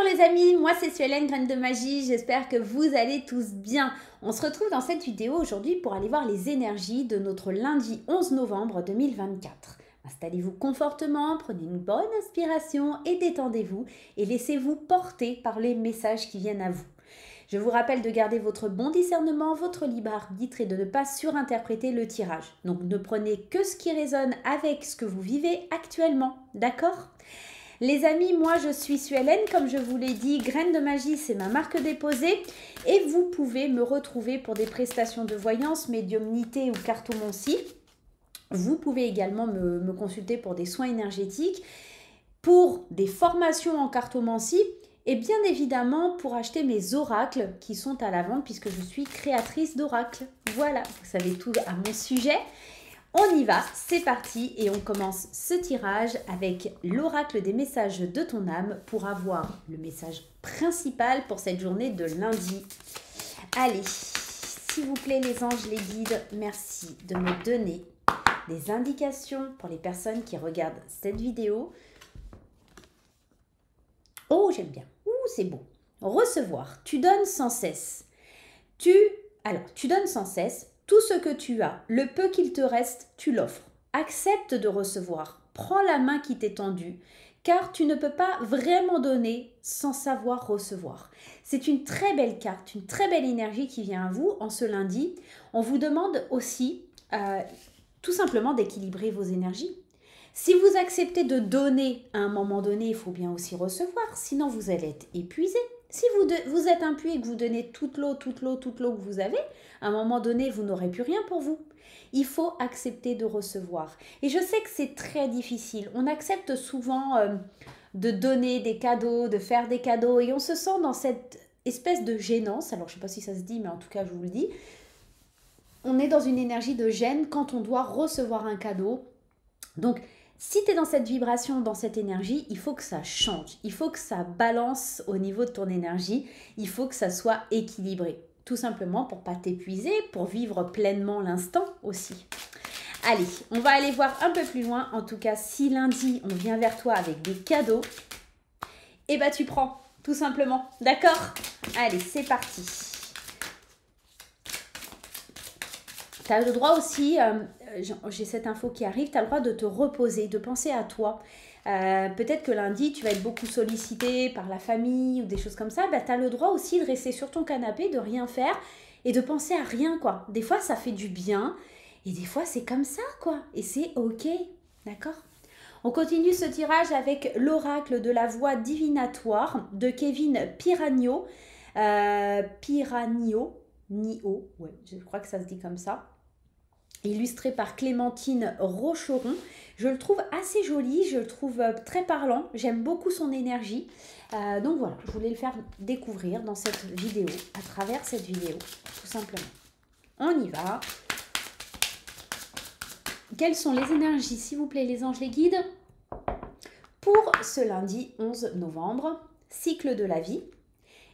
les amis, moi c'est Suelen, Graine de Magie, j'espère que vous allez tous bien. On se retrouve dans cette vidéo aujourd'hui pour aller voir les énergies de notre lundi 11 novembre 2024. Installez-vous confortablement, prenez une bonne inspiration et détendez-vous et laissez-vous porter par les messages qui viennent à vous. Je vous rappelle de garder votre bon discernement, votre libre arbitre et de ne pas surinterpréter le tirage. Donc ne prenez que ce qui résonne avec ce que vous vivez actuellement, d'accord ? Les amis, moi je suis Suelen, comme je vous l'ai dit, Graine de Magie, c'est ma marque déposée et vous pouvez me retrouver pour des prestations de voyance, médiumnité ou cartomancie. Vous pouvez également me consulter pour des soins énergétiques, pour des formations en cartomancie et bien évidemment pour acheter mes oracles qui sont à la vente puisque je suis créatrice d'oracles. Voilà, vous savez tout à mon sujet. On y va, c'est parti et on commence ce tirage avec l'oracle des messages de ton âme pour avoir le message principal pour cette journée de lundi. Allez, s'il vous plaît les anges, les guides, merci de me donner des indications pour les personnes qui regardent cette vidéo. Oh, j'aime bien. Ouh, c'est beau. Recevoir, tu donnes sans cesse. Tu donnes sans cesse. Tout ce que tu as, le peu qu'il te reste, tu l'offres. Accepte de recevoir. Prends la main qui t'est tendue, car tu ne peux pas vraiment donner sans savoir recevoir. C'est une très belle carte, une très belle énergie qui vient à vous en ce lundi. On vous demande aussi tout simplement d'équilibrer vos énergies. Si vous acceptez de donner à un moment donné, il faut bien aussi recevoir, sinon vous allez être épuisé. Si vous êtes impu et que vous donnez toute l'eau que vous avez, à un moment donné, vous n'aurez plus rien pour vous. Il faut accepter de recevoir. Et je sais que c'est très difficile. On accepte souvent de donner des cadeaux, de faire des cadeaux, et on se sent dans cette espèce de gênance. Alors, je ne sais pas si ça se dit, mais en tout cas, je vous le dis. On est dans une énergie de gêne quand on doit recevoir un cadeau. Donc, si tu es dans cette vibration, dans cette énergie, il faut que ça change. Il faut que ça balance au niveau de ton énergie. Il faut que ça soit équilibré. Tout simplement pour ne pas t'épuiser, pour vivre pleinement l'instant aussi. Allez, on va aller voir un peu plus loin. En tout cas, si lundi, on vient vers toi avec des cadeaux, eh ben tu prends, tout simplement. D'accord ? Allez, c'est parti. Tu as le droit aussi, j'ai cette info qui arrive, tu as le droit de te reposer, de penser à toi. Peut-être que lundi, tu vas être beaucoup sollicité par la famille ou des choses comme ça. Bah, tu as le droit aussi de rester sur ton canapé, de rien faire et de penser à rien, quoi. Des fois, ça fait du bien et des fois, c'est comme ça, quoi. Et c'est OK, d'accord ? On continue ce tirage avec l'oracle de la voix divinatoire de Kevin Piragno. Nio, ouais, je crois que ça se dit comme ça. Illustré par Clémentine Rocheron. Je le trouve assez joli, je le trouve très parlant, j'aime beaucoup son énergie. Donc voilà, je voulais le faire découvrir dans cette vidéo, à travers cette vidéo, tout simplement. On y va. Quelles sont les énergies, s'il vous plaît, les anges, les guides, pour ce lundi 11 novembre, cycle de la vie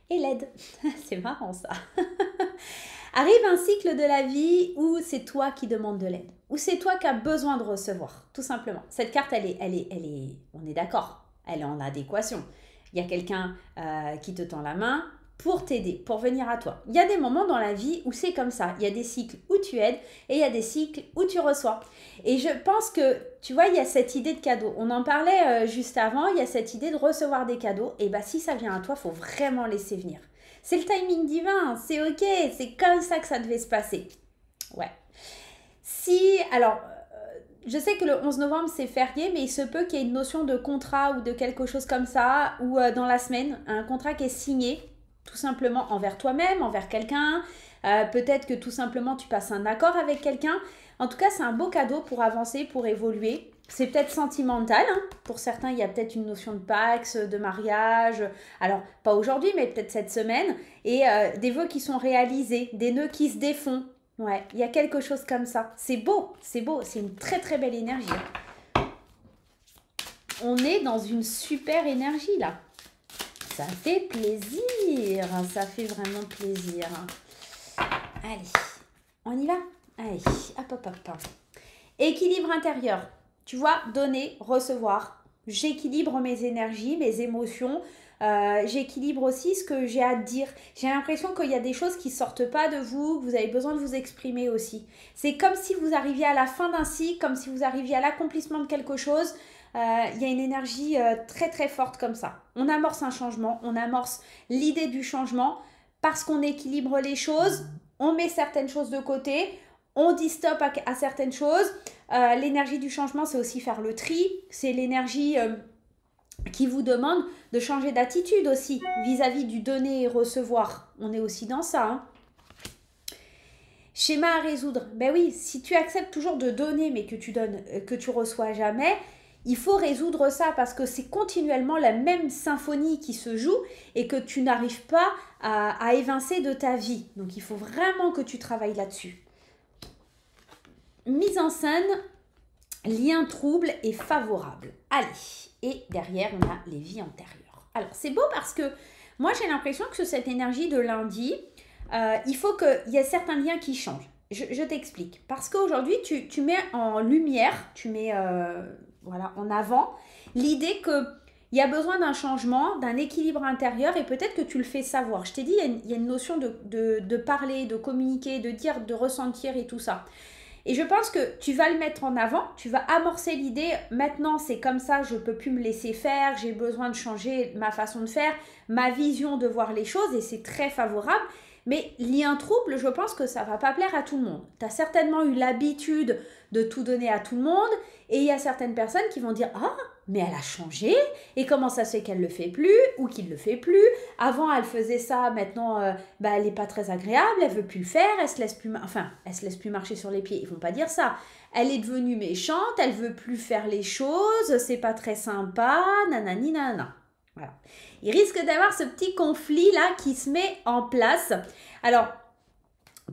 et l'aide. C'est marrant ça. Arrive un cycle de la vie où c'est toi qui demandes de l'aide, où c'est toi qui as besoin de recevoir, tout simplement. Cette carte, elle est, on est d'accord, elle est en adéquation. Il y a quelqu'un qui te tend la main pour t'aider, pour venir à toi. Il y a des moments dans la vie où c'est comme ça. Il y a des cycles où tu aides et il y a des cycles où tu reçois. Et je pense que, tu vois, il y a cette idée de cadeau. On en parlait juste avant, il y a cette idée de recevoir des cadeaux. Et bien, si ça vient à toi, il faut vraiment laisser venir. C'est le timing divin, c'est OK, c'est comme ça que ça devait se passer. Ouais. Je sais que le 11 novembre, c'est férié, mais il se peut qu'il y ait une notion de contrat ou de quelque chose comme ça, ou dans la semaine, un contrat qui est signé, tout simplement envers toi-même, envers quelqu'un. Peut-être que tout simplement, tu passes un accord avec quelqu'un. En tout cas, c'est un beau cadeau pour avancer, pour évoluer. C'est peut-être sentimental, hein. Pour certains, il y a peut-être une notion de Pax, de mariage. Alors, pas aujourd'hui, mais peut-être cette semaine. Et des vœux qui sont réalisés, des nœuds qui se défont. Ouais, il y a quelque chose comme ça. C'est beau, c'est une très très belle énergie. On est dans une super énergie là. Ça fait plaisir, ça fait vraiment plaisir. Allez, on y va. Allez, hop. Équilibre intérieur. Tu vois, donner, recevoir. J'équilibre mes énergies, mes émotions. j'équilibre aussi ce que j'ai à dire. J'ai l'impression qu'il y a des choses qui sortent pas de vous, que vous avez besoin de vous exprimer aussi. C'est comme si vous arriviez à la fin d'un cycle, comme si vous arriviez à l'accomplissement de quelque chose. Il y a une énergie très très forte comme ça. On amorce un changement, on amorce l'idée du changement parce qu'on équilibre les choses, on met certaines choses de côté, on dit stop à certaines choses. L'énergie du changement, c'est aussi faire le tri, c'est l'énergie qui vous demande de changer d'attitude aussi vis-à-vis du donner et recevoir. On est aussi dans ça, hein. Schéma à résoudre. Ben oui, si tu acceptes toujours de donner mais que tu reçois jamais, il faut résoudre ça parce que c'est continuellement la même symphonie qui se joue et que tu n'arrives pas à évincer de ta vie. Donc il faut vraiment que tu travailles là-dessus. Mise en scène, lien trouble et favorable. Allez, et derrière on a les vies antérieures. Alors c'est beau parce que moi j'ai l'impression que cette énergie de lundi, il faut qu'il y ait certains liens qui changent. Je t'explique. Parce qu'aujourd'hui tu mets en lumière, tu mets en avant l'idée qu'il y a besoin d'un changement, d'un équilibre intérieur et peut-être que tu le fais savoir. Je t'ai dit, il y a une notion de parler, de communiquer, de dire, de ressentir et tout ça. Et je pense que tu vas le mettre en avant, tu vas amorcer l'idée, maintenant c'est comme ça, je ne peux plus me laisser faire, j'ai besoin de changer ma façon de faire, ma vision de voir les choses et c'est très favorable. Mais lien trouble, je pense que ça ne va pas plaire à tout le monde. Tu as certainement eu l'habitude de tout donner à tout le monde et il y a certaines personnes qui vont dire « Ah, mais elle a changé et comment ça se fait qu'elle ne le fait plus ou qu'il ne le fait plus. Avant, elle faisait ça, maintenant, elle n'est pas très agréable, elle ne veut plus le faire, elle se laisse plus marcher sur les pieds. » Ils ne vont pas dire ça. Elle est devenue méchante, elle ne veut plus faire les choses, c'est pas très sympa, nanani, nanana. Voilà. Il risque d'avoir ce petit conflit-là qui se met en place. Alors,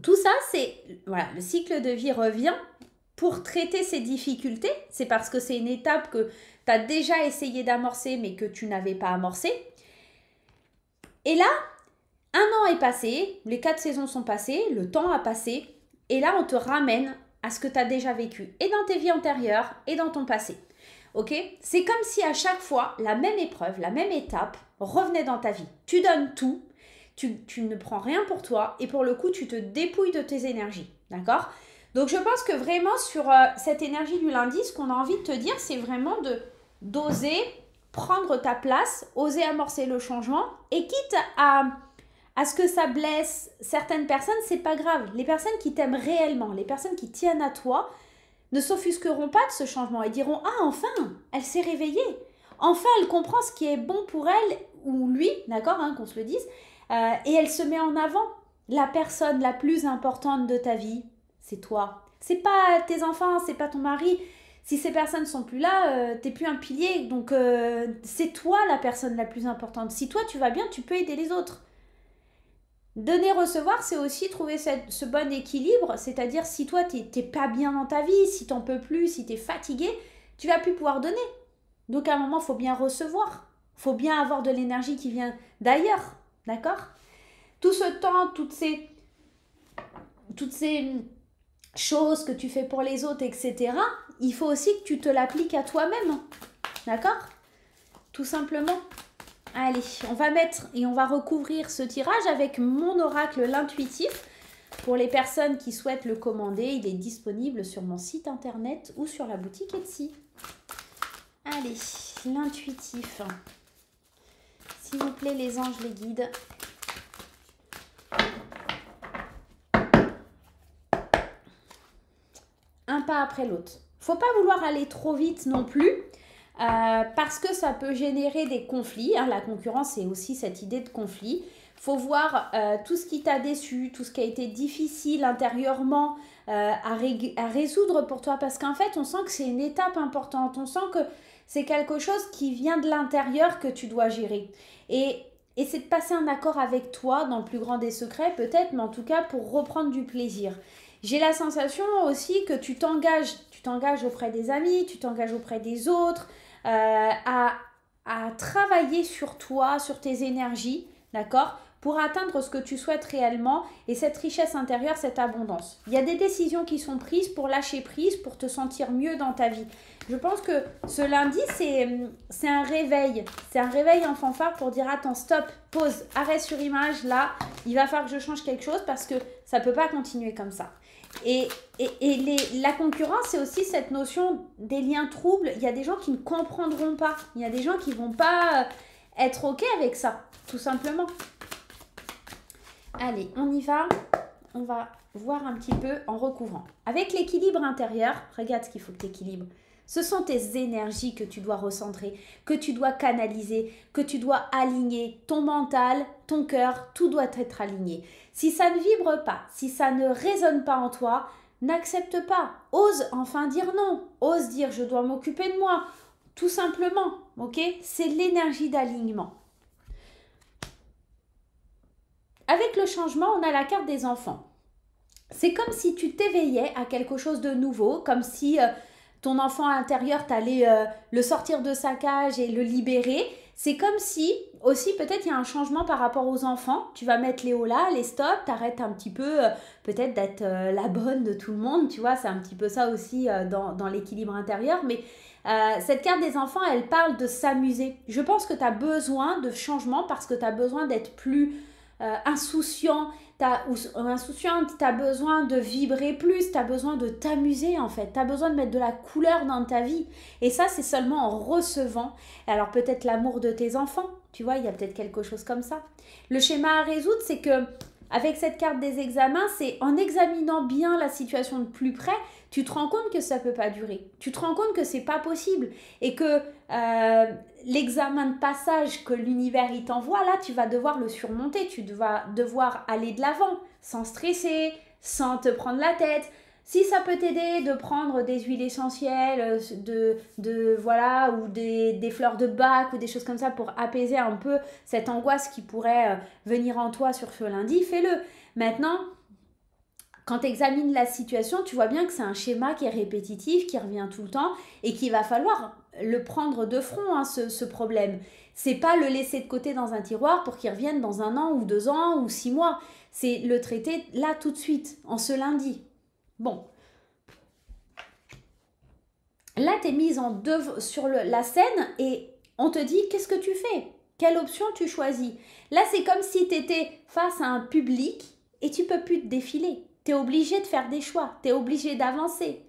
tout ça, c'est... Voilà, le cycle de vie revient pour traiter ces difficultés. C'est parce que c'est une étape que tu as déjà essayé d'amorcer, mais que tu n'avais pas amorcé. Et là, 1 an est passé, les 4 saisons sont passées, le temps a passé. Et là, on te ramène à ce que tu as déjà vécu, et dans tes vies antérieures, et dans ton passé. Ok, c'est comme si à chaque fois, la même épreuve, la même étape revenait dans ta vie. Tu donnes tout, tu ne prends rien pour toi et pour le coup, tu te dépouilles de tes énergies. D'accord? Donc, je pense que vraiment sur cette énergie du lundi, ce qu'on a envie de te dire, c'est vraiment d'oser prendre ta place, oser amorcer le changement et quitte à ce que ça blesse certaines personnes, c'est pas grave. Les personnes qui t'aiment réellement, les personnes qui tiennent à toi, ne s'offusqueront pas de ce changement et diront « Ah, enfin, elle s'est réveillée. Enfin, elle comprend ce qui est bon pour elle ou lui, d'accord, hein, qu'on se le dise, et elle se met en avant. La personne la plus importante de ta vie, c'est toi. C'est pas tes enfants, c'est pas ton mari. Si ces personnes sont plus là, t'es plus un pilier. Donc, c'est toi la personne la plus importante. Si toi, tu vas bien, tu peux aider les autres. » Donner, recevoir, c'est aussi trouver ce bon équilibre, c'est-à-dire si toi, t'es pas bien dans ta vie, si t'en peux plus, si t'es fatigué, tu vas plus pouvoir donner. Donc à un moment, il faut bien recevoir, il faut bien avoir de l'énergie qui vient d'ailleurs, d'accord? Tout ce temps, toutes ces choses que tu fais pour les autres, etc., il faut aussi que tu te l'appliques à toi-même, d'accord? Tout simplement. Allez, on va mettre et on va recouvrir ce tirage avec mon oracle, l'intuitif. Pour les personnes qui souhaitent le commander, il est disponible sur mon site internet ou sur la boutique Etsy. Allez, l'intuitif. S'il vous plaît, les anges, les guides. Un pas après l'autre. Faut pas vouloir aller trop vite non plus. Parce que ça peut générer des conflits. Hein. La concurrence, c'est aussi cette idée de conflit. Il faut voir tout ce qui t'a déçu, tout ce qui a été difficile intérieurement à résoudre pour toi. Parce qu'en fait, on sent que c'est une étape importante. On sent que c'est quelque chose qui vient de l'intérieur que tu dois gérer. Et c'est de passer un accord avec toi dans le plus grand des secrets, peut-être, mais en tout cas pour reprendre du plaisir. J'ai la sensation aussi que tu t'engages auprès des amis, tu t'engages auprès des autres, à travailler sur toi, sur tes énergies, d'accord? pour atteindre ce que tu souhaites réellement et cette richesse intérieure, cette abondance. Il y a des décisions qui sont prises pour lâcher prise, pour te sentir mieux dans ta vie. Je pense que ce lundi, c'est un réveil. C'est un réveil en fanfare pour dire attends, stop, pause, arrêt sur image, là, il va falloir que je change quelque chose parce que ça ne peut pas continuer comme ça. La concurrence, c'est aussi cette notion des liens troubles. Il y a des gens qui ne comprendront pas. Il y a des gens qui ne vont pas être OK avec ça, tout simplement. Allez, on y va. On va voir un petit peu en recouvrant. Avec l'équilibre intérieur, regarde ce qu'il faut que tu équilibres. Ce sont tes énergies que tu dois recentrer, que tu dois canaliser, que tu dois aligner. Ton mental, ton cœur, tout doit être aligné. Si ça ne vibre pas, si ça ne résonne pas en toi, n'accepte pas. Ose enfin dire non. Ose dire je dois m'occuper de moi. Tout simplement, ok? C'est l'énergie d'alignement. Avec le changement, on a la carte des enfants. C'est comme si tu t'éveillais à quelque chose de nouveau, comme si ton enfant intérieur, t'allais le sortir de sa cage et le libérer. C'est comme si, aussi, peut-être il y a un changement par rapport aux enfants. Tu vas mettre les holà, les stops, t'arrêtes un petit peu, peut-être d'être la bonne de tout le monde, tu vois, c'est un petit peu ça aussi dans l'équilibre intérieur. Mais cette carte des enfants, elle parle de s'amuser. Je pense que tu as besoin de changement parce que tu as besoin d'être plus insouciante, tu as besoin de vibrer plus, tu as besoin de t'amuser en fait, tu as besoin de mettre de la couleur dans ta vie. Et ça, c'est seulement en recevant. Alors peut-être l'amour de tes enfants, tu vois, il y a peut-être quelque chose comme ça. Le schéma à résoudre, c'est que avec cette carte des examens, c'est en examinant bien la situation de plus près, tu te rends compte que ça ne peut pas durer. Tu te rends compte que c'est pas possible et que l'examen de passage que l'univers il t'envoie, là, tu vas devoir le surmonter. Tu vas devoir aller de l'avant sans stresser, sans te prendre la tête. Si ça peut t'aider de prendre des huiles essentielles, voilà, ou des fleurs de bac ou des choses comme ça pour apaiser un peu cette angoisse qui pourrait venir en toi sur ce lundi, fais-le. Maintenant, quand tu examines la situation, tu vois bien que c'est un schéma qui est répétitif, qui revient tout le temps et qu'il va falloir le prendre de front, hein, ce problème. C'est pas le laisser de côté dans un tiroir pour qu'il revienne dans 1 an ou 2 ans ou 6 mois. C'est le traiter là tout de suite, en ce lundi. Bon. Là, tu es mise sur la scène et on te dit qu'est-ce que tu fais? Quelle option tu choisis? Là, c'est comme si tu étais face à un public et tu peux plus te défiler. Tu es obligé de faire des choix, tu es obligé d'avancer.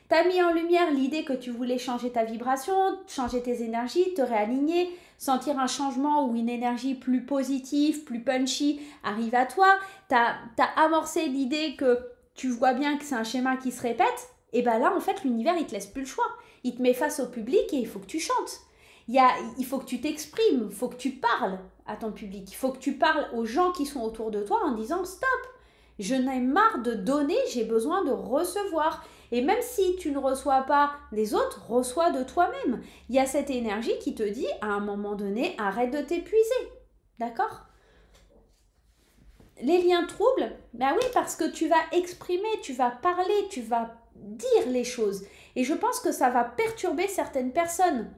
Tu as mis en lumière l'idée que tu voulais changer ta vibration, changer tes énergies, te réaligner, sentir un changement ou une énergie plus positive, plus punchy arrive à toi. Tu as amorcé l'idée que tu vois bien que c'est un schéma qui se répète. Et bien là, en fait, l'univers, il te laisse plus le choix. Il te met face au public et il faut que tu chantes. Il faut que tu t'exprimes, il faut que tu parles à ton public. Il faut que tu parles aux gens qui sont autour de toi en disant « Stop, je n'ai marre de donner, j'ai besoin de recevoir. » Et même si tu ne reçois pas des autres, reçois de toi-même. Il y a cette énergie qui te dit à un moment donné, arrête de t'épuiser. D'accord ? Les liens troubles, ben oui, parce que tu vas exprimer, tu vas parler, tu vas dire les choses. Et je pense que ça va perturber certaines personnes.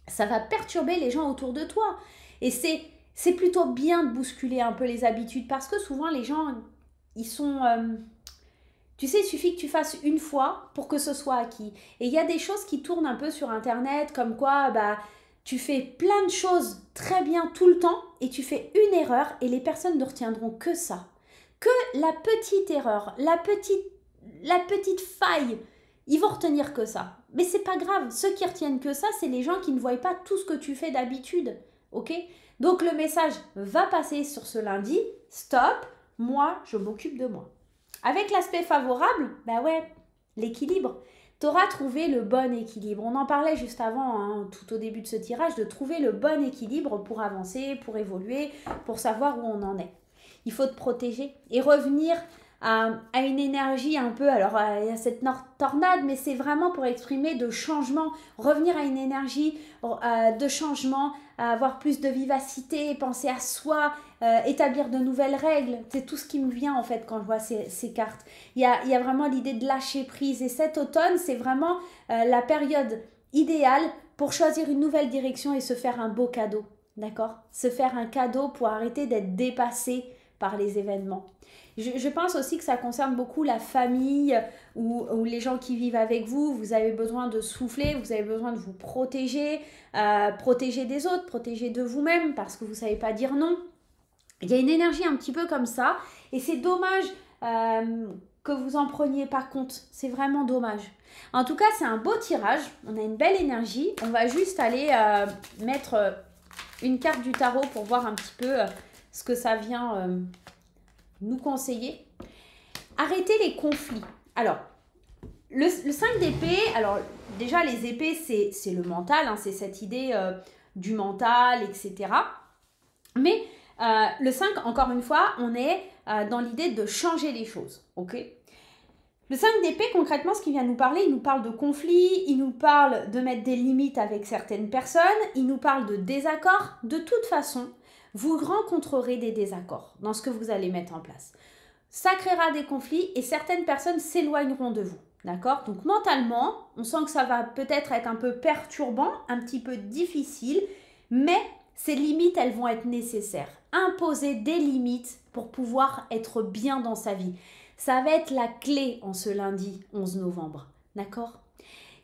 Ça va perturber les gens autour de toi. Et c'est plutôt bien de bousculer un peu les habitudes parce que souvent les gens, ils sont... tu sais, il suffit que tu fasses une fois pour que ce soit acquis. Et il y a des choses qui tournent un peu sur Internet comme quoi... tu fais plein de choses très bien tout le temps et tu fais une erreur et les personnes ne retiendront que ça. Que la petite erreur, la petite faille, ils vont retenir que ça. Mais c'est pas grave, ceux qui retiennent que ça, c'est les gens qui ne voient pas tout ce que tu fais d'habitude. Ok ? Donc le message va passer sur ce lundi, stop, moi je m'occupe de moi. Avec l'aspect favorable, l'équilibre. Tu auras trouvé le bon équilibre. On en parlait juste avant, hein, tout au début de ce tirage, de trouver le bon équilibre pour avancer, pour évoluer, pour savoir où on en est. Il faut te protéger et revenir à une énergie un peu, alors il y a cette tornade, mais c'est vraiment pour exprimer de changement, revenir à une énergie de changement, avoir plus de vivacité, penser à soi, établir de nouvelles règles. C'est tout ce qui me vient en fait quand je vois ces cartes. Il y a vraiment l'idée de lâcher prise et cet automne, c'est vraiment la période idéale pour choisir une nouvelle direction et se faire un beau cadeau. d'accord? Se faire un cadeau pour arrêter d'être dépassé par les événements. Je pense aussi que ça concerne beaucoup la famille ou les gens qui vivent avec vous. Vous avez besoin de souffler, vous avez besoin de vous protéger, protéger des autres, protéger de vous-même parce que vous ne savez pas dire non. Il y a une énergie un petit peu comme ça et c'est dommage que vous en preniez pas compte. C'est vraiment dommage. En tout cas, c'est un beau tirage. On a une belle énergie. On va juste aller mettre une carte du tarot pour voir un petit peu ce que ça vient nous conseiller. Arrêtez les conflits. Alors, le 5 d'épée, alors déjà les épées, c'est le mental, hein, c'est cette idée du mental, etc. Mais le 5, encore une fois, on est dans l'idée de changer les choses, ok? Le 5 d'épée, concrètement, ce qu'il vient nous parler, il nous parle de conflits, il nous parle de mettre des limites avec certaines personnes, il nous parle de désaccords. De toute façon, vous rencontrerez des désaccords dans ce que vous allez mettre en place. Ça créera des conflits et certaines personnes s'éloigneront de vous, d'accord? Donc mentalement, on sent que ça va peut-être être un peu perturbant, un petit peu difficile, mais ces limites, elles vont être nécessaires. Imposer des limites pour pouvoir être bien dans sa vie. Ça va être la clé en ce lundi 11 novembre, d'accord?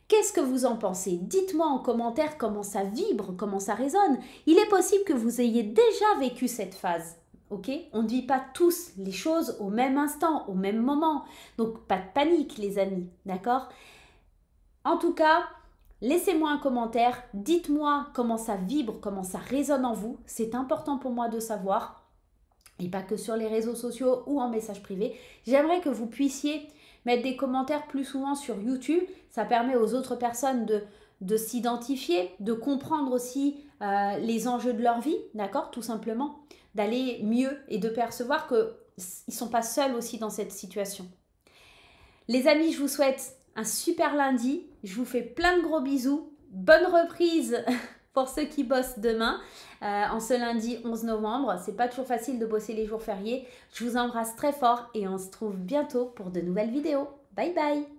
Qu'est-ce que vous en pensez? Dites-moi en commentaire comment ça vibre, comment ça résonne. Il est possible que vous ayez déjà vécu cette phase, ok? On ne vit pas tous les choses au même instant, au même moment. Donc, pas de panique, les amis, d'accord? En tout cas, laissez-moi un commentaire. Dites-moi comment ça vibre, comment ça résonne en vous. C'est important pour moi de savoir. Et pas que sur les réseaux sociaux ou en message privé. J'aimerais que vous puissiez mettre des commentaires plus souvent sur YouTube. Ça permet aux autres personnes de s'identifier, de comprendre aussi les enjeux de leur vie, d'accord? Tout simplement, d'aller mieux et de percevoir qu'ils ne sont pas seuls aussi dans cette situation. Les amis, je vous souhaite un super lundi. Je vous fais plein de gros bisous. Bonne reprise pour ceux qui bossent demain, en ce lundi 11 novembre. C'est pas toujours facile de bosser les jours fériés. Je vous embrasse très fort et on se retrouve bientôt pour de nouvelles vidéos. Bye bye!